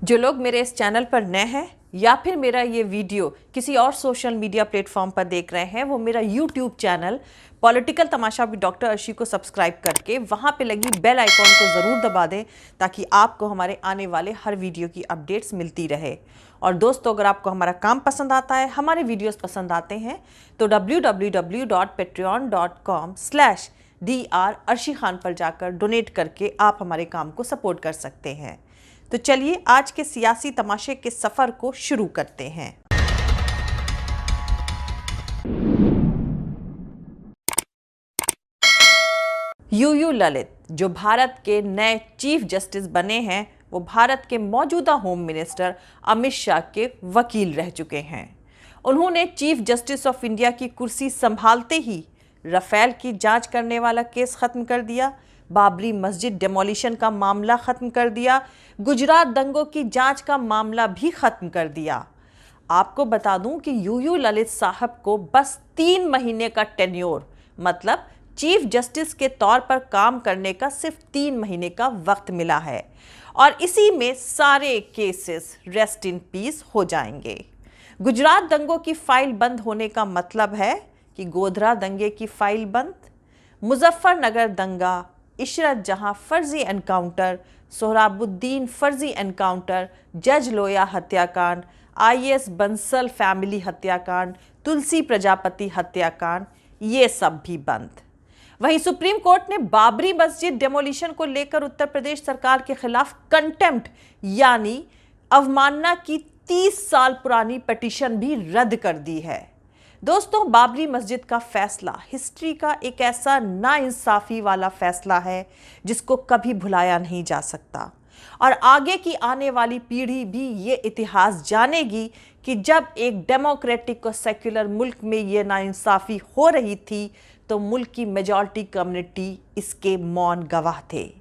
जो लोग मेरे इस चैनल पर नए हैं या फिर मेरा ये वीडियो किसी और सोशल मीडिया प्लेटफॉर्म पर देख रहे हैं, वो मेरा YouTube channel political Tamasha with doctor Arshi को सब्सक्राइब करके वहाँ पे लगी बेल आइकॉन को ज़रूर दबा दें ताकि आपको हमारे आने वाले हर वीडियो की अपडेट्स मिलती रहे। और दोस्तों, अगर आपको हमारा काम पसंद आता है, हमारे वीडियोस पसंद आते हैं तो www.patreon.com/Dr अर्शी खान पर जाकर डोनेट करके आप हमारे काम को सपोर्ट कर सकते हैं। तो चलिए आज के सियासी तमाशे के सफर को शुरू करते हैं। यूयू ललित जो भारत के नए चीफ जस्टिस बने हैं, वो भारत के मौजूदा होम मिनिस्टर अमित शाह के वकील रह चुके हैं। उन्होंने चीफ जस्टिस ऑफ इंडिया की कुर्सी संभालते ही राफेल की जांच करने वाला केस खत्म कर दिया, बाबरी मस्जिद डेमोलिशन का मामला खत्म कर दिया, गुजरात दंगों की जांच का मामला भी खत्म कर दिया। आपको बता दूं कि यूयू ललित साहब को बस 3 महीने का टेन्योर, मतलब चीफ जस्टिस के तौर पर काम करने का सिर्फ 3 महीने का वक्त मिला है और इसी में सारे केसेस रेस्ट इन पीस हो जाएंगे। गुजरात दंगों की फाइल बंद होने का मतलब है कि गोधरा दंगे की फाइल बंद, मुजफ्फरनगर दंगा, इशरत जहां फर्जी एनकाउंटर, सोहराबुद्दीन फर्जी एनकाउंटर, जज लोया हत्याकांड, IAS बंसल फैमिली हत्याकांड, तुलसी प्रजापति हत्याकांड, ये सब भी बंद। वहीं सुप्रीम कोर्ट ने बाबरी मस्जिद डेमोलिशन को लेकर उत्तर प्रदेश सरकार के खिलाफ कंटेम्प्ट यानी अवमानना की 30 साल पुरानी पिटीशन भी रद्द कर दी है। दोस्तों, बाबरी मस्जिद का फैसला हिस्ट्री का एक ऐसा नाइंसाफी वाला फैसला है जिसको कभी भुलाया नहीं जा सकता और आगे की आने वाली पीढ़ी भी ये इतिहास जानेगी कि जब एक डेमोक्रेटिक और सेक्युलर मुल्क में ये नाइंसाफी हो रही थी तो मुल्क की मेजॉरिटी कम्युनिटी इसके मौन गवाह थे।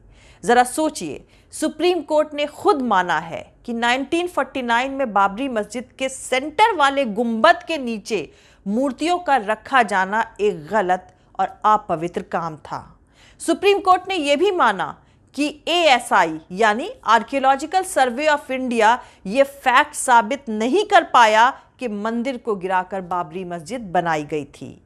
ज़रा सोचिए, सुप्रीम कोर्ट ने खुद माना है कि 1949 में बाबरी मस्जिद के सेंटर वाले गुंबद के नीचे मूर्तियों का रखा जाना एक गलत और अपवित्र काम था। सुप्रीम कोर्ट ने यह भी माना कि ASI यानी आर्कियोलॉजिकल सर्वे ऑफ इंडिया ये फैक्ट साबित नहीं कर पाया कि मंदिर को गिराकर बाबरी मस्जिद बनाई गई थी।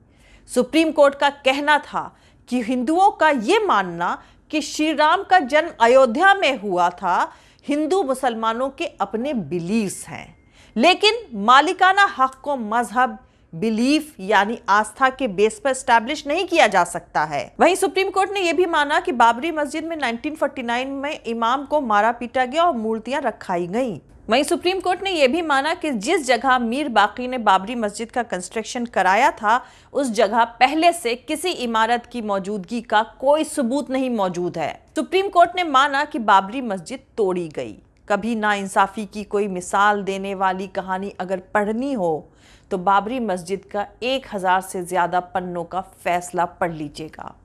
सुप्रीम कोर्ट का कहना था कि हिंदुओं का यह मानना कि श्री राम का जन्म अयोध्या में हुआ था, हिंदू मुसलमानों के अपने बिलीव्स हैं, लेकिन मालिकाना हक को मजहब बिलीफ यानी आस्था के बेस पर एस्टैब्लिश नहीं किया जा सकता है। वहीं सुप्रीम कोर्ट ने यह भी माना कि बाबरी मस्जिद में 1949 में इमाम को मारा पीटा गया और मूर्तियां रखाई गईं। वहीं सुप्रीम कोर्ट ने यह भी माना कि जिस जगह मीर बाकी ने बाबरी मस्जिद का कंस्ट्रक्शन कराया था, उस जगह पहले से किसी इमारत की मौजूदगी का कोई सबूत नहीं मौजूद है। सुप्रीम कोर्ट ने माना कि बाबरी मस्जिद तोड़ी गई। कभी नाइंसाफी की कोई मिसाल देने वाली कहानी अगर पढ़नी हो तो बाबरी मस्जिद का 1000 से ज्यादा पन्नों का फैसला पढ़ लीजिएगा।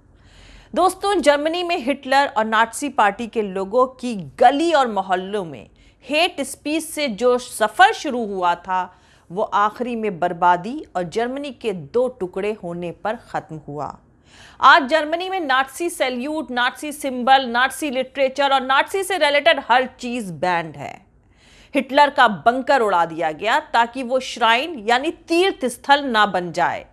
दोस्तों, जर्मनी में हिटलर और नाटसी पार्टी के लोगों की गली और मोहल्लों में हेट स्पीच से जो सफर शुरू हुआ था, वो आखिरी में बर्बादी और जर्मनी के 2 टुकड़े होने पर खत्म हुआ। आज जर्मनी में नाटसी सैल्यूट, नाटसी सिंबल, नाटसी लिटरेचर और नाटसी से रिलेटेड हर चीज बैंड है। हिटलर का बंकर उड़ा दिया गया ताकि वो श्राइन यानी तीर्थ स्थल ना बन जाए।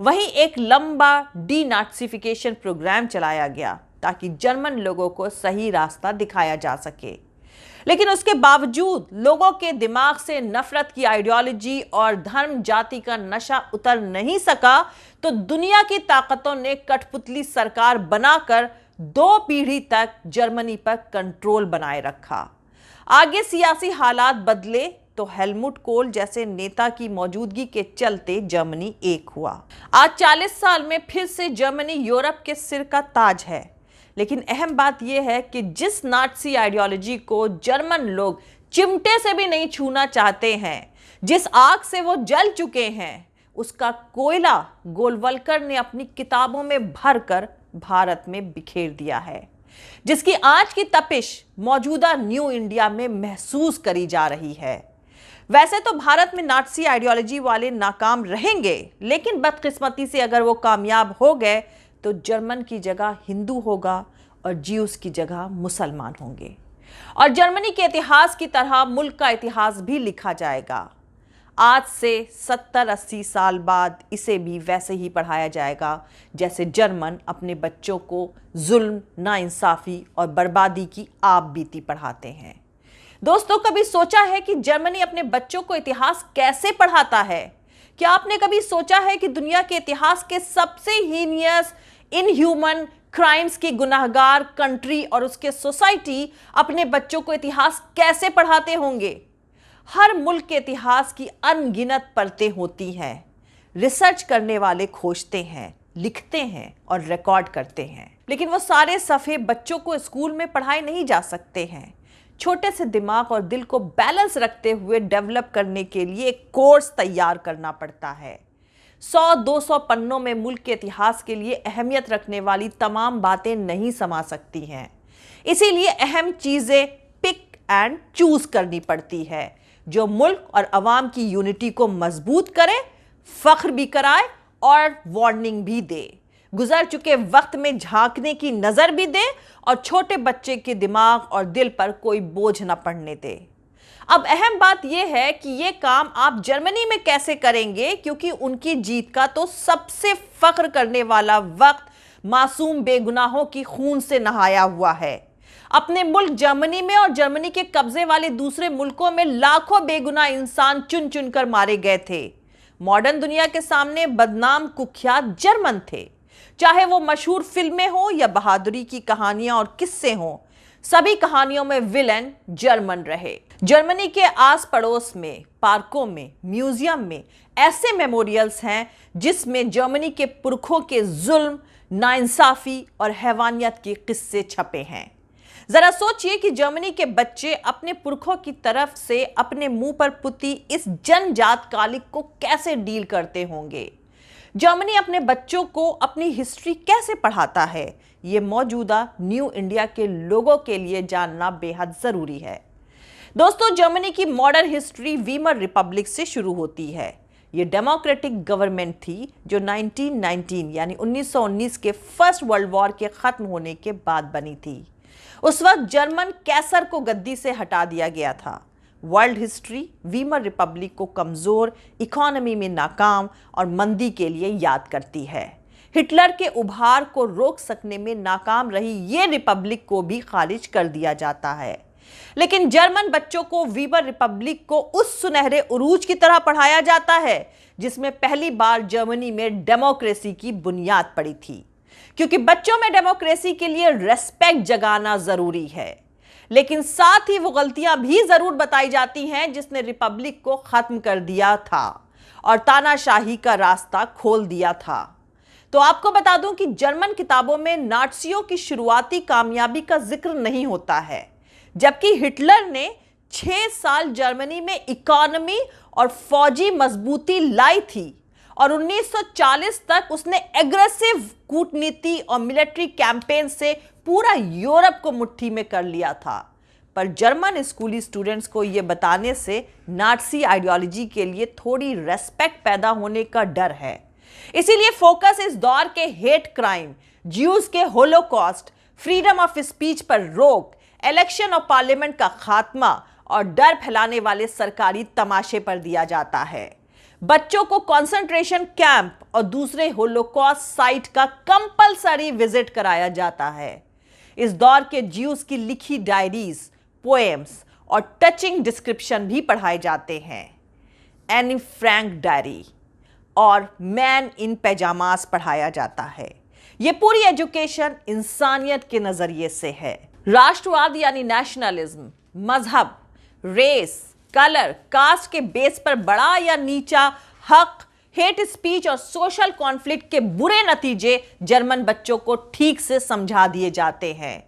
वहीं एक लंबा डीनाटसीफिकेशन प्रोग्राम चलाया गया ताकि जर्मन लोगों को सही रास्ता दिखाया जा सके, लेकिन उसके बावजूद लोगों के दिमाग से नफरत की आइडियोलॉजी और धर्म जाति का नशा उतर नहीं सका, तो दुनिया की ताकतों ने कठपुतली सरकार बनाकर 2 पीढ़ी तक जर्मनी पर कंट्रोल बनाए रखा। आगे सियासी हालात बदले तो हेलमुट कोल जैसे नेता की मौजूदगी के चलते जर्मनी एक हुआ। आज 40 साल में फिर से जर्मनी यूरोप के सिर का ताज है, लेकिन अहम बात यह है कि जिस नाटसी आइडियोलॉजी को जर्मन लोग चिमटे से भी नहीं छूना चाहते हैं, जिस आग से वो जल चुके हैं, उसका कोयला गोलवलकर ने अपनी किताबों में भरकर भारत में बिखेर दिया है, जिसकी आज की तपिश मौजूदा न्यू इंडिया में महसूस करी जा रही है। वैसे तो भारत में नाटसी आइडियोलॉजी वाले नाकाम रहेंगे, लेकिन बदकिस्मती से अगर वो कामयाब हो गए तो जर्मन की जगह हिंदू होगा और ज्यूस की जगह मुसलमान होंगे। और जर्मनी के इतिहास की तरह मुल्क का इतिहास भी लिखा जाएगा। आज से 70-80 साल बाद इसे भी वैसे ही पढ़ाया जाएगा जैसे जर्मन अपने बच्चों को जुल्म, नाइंसाफी और बर्बादी की आप बीती पढ़ाते हैं। दोस्तों, कभी सोचा है कि जर्मनी अपने बच्चों को इतिहास कैसे पढ़ाता है? क्या आपने कभी सोचा है कि दुनिया के इतिहास के सबसे हीनियस, इनह्यूमन क्राइम्स की गुनाहगार कंट्री और उसके सोसाइटी अपने बच्चों को इतिहास कैसे पढ़ाते होंगे? हर मुल्क के इतिहास की अनगिनत परतें होती हैं। रिसर्च करने वाले खोजते हैं, लिखते हैं और रिकॉर्ड करते हैं, लेकिन वो सारे सफ़े बच्चों को स्कूल में पढ़ाए नहीं जा सकते हैं। छोटे से दिमाग और दिल को बैलेंस रखते हुए डेवलप करने के लिए एक कोर्स तैयार करना पड़ता है। 100-200 पन्नों में मुल्क के इतिहास के लिए अहमियत रखने वाली तमाम बातें नहीं समा सकती हैं। इसीलिए अहम चीज़ें पिक एंड चूज करनी पड़ती है जो मुल्क और अवाम की यूनिटी को मजबूत करे, फख्र भी कराए और वार्निंग भी दे, गुजर चुके वक्त में झांकने की नजर भी दे और छोटे बच्चे के दिमाग और दिल पर कोई बोझ न पड़ने दे। अब अहम बात यह है कि यह काम आप जर्मनी में कैसे करेंगे, क्योंकि उनकी जीत का तो सबसे फख्र करने वाला वक्त मासूम बेगुनाहों की खून से नहाया हुआ है। अपने मुल्क जर्मनी में और जर्मनी के कब्जे वाले दूसरे मुल्कों में लाखों बेगुनाह इंसान चुन चुनकर मारे गए थे। मॉडर्न दुनिया के सामने बदनाम कुख्यात जर्मन थे। चाहे वो मशहूर फिल्में हो या बहादुरी की कहानियां और किस्से हों, सभी कहानियों में विलेन जर्मन रहे। जर्मनी के आस पड़ोस में, पार्कों में, म्यूजियम में ऐसे मेमोरियल्स हैं जिसमें जर्मनी के पुरखों के जुल्म, नाइंसाफी और हैवानियत के किस्से छपे हैं। जरा सोचिए कि जर्मनी के बच्चे अपने पुरखों की तरफ से अपने मुंह पर पुती इस जनजात कालिक को कैसे डील करते होंगे। जर्मनी अपने बच्चों को अपनी हिस्ट्री कैसे पढ़ाता है, ये मौजूदा न्यू इंडिया के लोगों के लिए जानना बेहद जरूरी है। दोस्तों, जर्मनी की मॉडर्न हिस्ट्री वीमर रिपब्लिक से शुरू होती है। ये डेमोक्रेटिक गवर्नमेंट थी जो 1919 यानी 1919 के फर्स्ट वर्ल्ड वॉर के खत्म होने के बाद बनी थी। उस वक्त जर्मन कैसर को गद्दी से हटा दिया गया था। वर्ल्ड हिस्ट्री वीमर रिपब्लिक को कमजोर, इकोनॉमी में नाकाम और मंदी के लिए याद करती है। हिटलर के उभार को रोक सकने में नाकाम रही ये रिपब्लिक को भी खारिज कर दिया जाता है। लेकिन जर्मन बच्चों को वीमर रिपब्लिक को उस सुनहरे उरूज की तरह पढ़ाया जाता है जिसमें पहली बार जर्मनी में डेमोक्रेसी की बुनियाद पड़ी थी, क्योंकि बच्चों में डेमोक्रेसी के लिए रेस्पेक्ट जगाना जरूरी है। लेकिन साथ ही वो गलतियां भी जरूर बताई जाती हैं जिसने रिपब्लिक को खत्म कर दिया था और तानाशाही का रास्ता खोल दिया था। तो आपको बता दूं कि जर्मन किताबों में नाज़ियों की शुरुआती कामयाबी का जिक्र नहीं होता है, जबकि हिटलर ने 6 साल जर्मनी में इकोनॉमी और फौजी मजबूती लाई थी और 1940 तक उसने एग्रेसिव कूटनीति और मिलिट्री कैंपेन से पूरा यूरोप को मुट्ठी में कर लिया था। पर जर्मन स्कूली स्टूडेंट्स को यह बताने से नाज़ी आइडियोलॉजी के लिए थोड़ी रेस्पेक्ट पैदा होने का डर है। इसीलिए फोकस इस दौर के हेट क्राइम, ज्यूज के होलोकॉस्ट, फ्रीडम ऑफ स्पीच पर रोक, इलेक्शन और पार्लियामेंट का खात्मा और डर फैलाने वाले सरकारी तमाशे पर दिया जाता है। बच्चों को कंसंट्रेशन कैंप और दूसरे होलोकॉस्ट साइट का कंपलसरी विजिट कराया जाता है। इस दौर के ज्यूज की लिखी डायरीज, पोएम्स और टचिंग डिस्क्रिप्शन भी पढ़ाए जाते हैं। एनी फ्रैंक डायरी और मैन इन पैजामास पढ़ाया जाता है। यह पूरी एजुकेशन इंसानियत के नजरिए से है। राष्ट्रवाद यानी नेशनलिज्म, मजहब, रेस, कलर, कास्ट के बेस पर बड़ा या नीचा हक, हेट स्पीच और सोशल कॉन्फ्लिक्ट के बुरे नतीजे जर्मन बच्चों को ठीक से समझा दिए जाते हैं।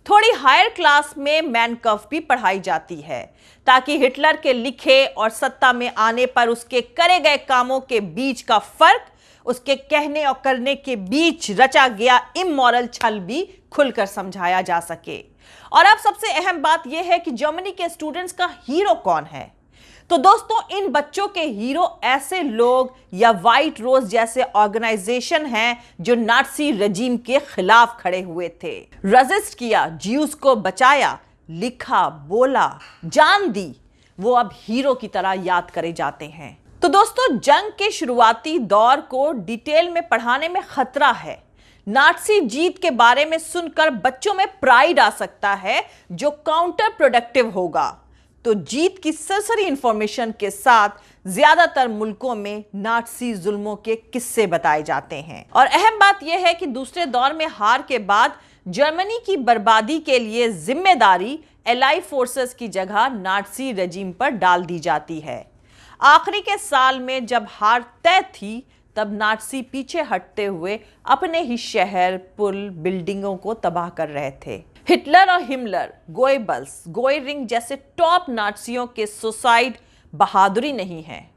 थोड़ी हायर क्लास में मैनकफ भी पढ़ाई जाती है ताकि हिटलर के लिखे और सत्ता में आने पर उसके करे गए कामों के बीच का फर्क, उसके कहने और करने के बीच रचा गया इमोरल छल भी खुलकर समझाया जा सके। और अब सबसे अहम बात यह है कि जर्मनी के स्टूडेंट्स का हीरो कौन है। तो दोस्तों, इन बच्चों के हीरो ऐसे लोग या व्हाइट रोज जैसे ऑर्गेनाइजेशन हैं जो नाज़ी रजीम के खिलाफ खड़े हुए थे, रेजिस्ट किया, ज्यूज को बचाया, लिखा, बोला, जान दी, वो अब हीरो की तरह याद करे जाते हैं। तो दोस्तों, जंग के शुरुआती दौर को डिटेल में पढ़ाने में खतरा है। नाटसी जीत के बारे में सुनकर बच्चों में प्राइड आ सकता है, जो काउंटर प्रोडक्टिव होगा। तो जीत की सरसरी इंफॉर्मेशन के साथ ज्यादातर मुल्कों में नाटसी जुल्मों के किस्से बताए जाते हैं। और अहम बात यह है कि दूसरे दौर में हार के बाद जर्मनी की बर्बादी के लिए जिम्मेदारी एलाई फोर्सेस की जगह नाटसी रेजिम पर डाल दी जाती है। आखिरी के साल में जब हार तय थी, तब नाटसी पीछे हटते हुए अपने ही शहर, पुल, बिल्डिंगों को तबाह कर रहे थे। हिटलर और हिमलर, गोएबल्स, गोएरिंग जैसे टॉप नाटसियों के सुसाइड बहादुरी नहीं है।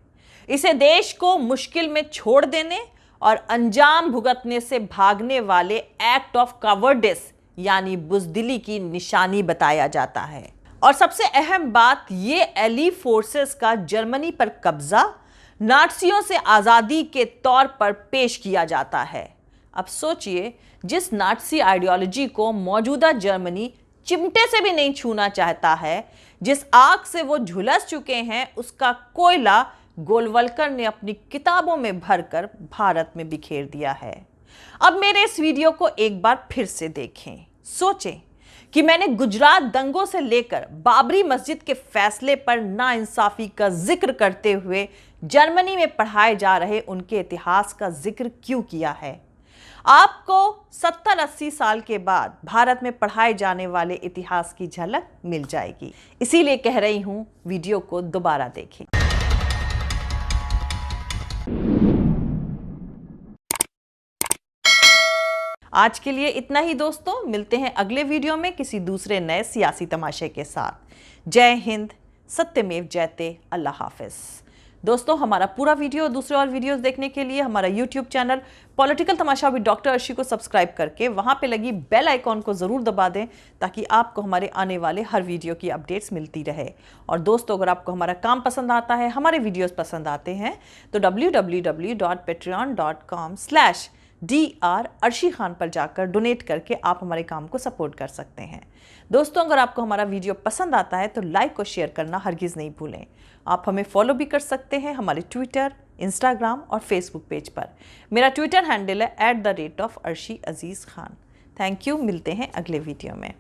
इसे देश को मुश्किल में छोड़ देने और अंजाम भुगतने से भागने वाले एक्ट ऑफ कवर्डिस यानी बुजदिली की निशानी बताया जाता है। और सबसे अहम बात, ये एली फोर्सेस का जर्मनी पर कब्जा नाटसियों से आज़ादी के तौर पर पेश किया जाता है। अब सोचिए, जिस नाटसी आइडियोलॉजी को मौजूदा जर्मनी चिमटे से भी नहीं छूना चाहता है, जिस आग से वो झुलस चुके हैं, उसका कोयला गोलवलकर ने अपनी किताबों में भरकर भारत में बिखेर दिया है। अब मेरे इस वीडियो को एक बार फिर से देखें, सोचें कि मैंने गुजरात दंगों से लेकर बाबरी मस्जिद के फैसले पर नाइंसाफी का जिक्र करते हुए जर्मनी में पढ़ाए जा रहे उनके इतिहास का जिक्र क्यों किया है। आपको 70-80 साल के बाद भारत में पढ़ाए जाने वाले इतिहास की झलक मिल जाएगी। इसीलिए कह रही हूं, वीडियो को दोबारा देखें। आज के लिए इतना ही दोस्तों, मिलते हैं अगले वीडियो में किसी दूसरे नए सियासी तमाशे के साथ। जय हिंद, सत्यमेव जयते, अल्लाह हाफिज। दोस्तों, हमारा पूरा वीडियो, दूसरे और वीडियोस देखने के लिए हमारा YouTube channel political Tamasha with doctor Arshi को सब्सक्राइब करके वहां पे लगी बेल आइकॉन को जरूर दबा दें, ताकि आपको हमारे आने वाले हर वीडियो की अपडेट्स मिलती रहे। और दोस्तों, अगर आपको हमारा काम पसंद आता है, हमारे वीडियोस पसंद आते हैं, तो www.patreon.com/Dr अर्शी खान पर जाकर डोनेट करके आप हमारे काम को सपोर्ट कर सकते हैं। दोस्तों, अगर आपको हमारा वीडियो पसंद आता है तो लाइक और शेयर करना हरगिज़ नहीं भूलें। आप हमें फॉलो भी कर सकते हैं हमारे ट्विटर, इंस्टाग्राम और फेसबुक पेज पर। मेरा ट्विटर हैंडल है @arshi_aziz khan। थैंक यू, मिलते हैं अगले वीडियो में।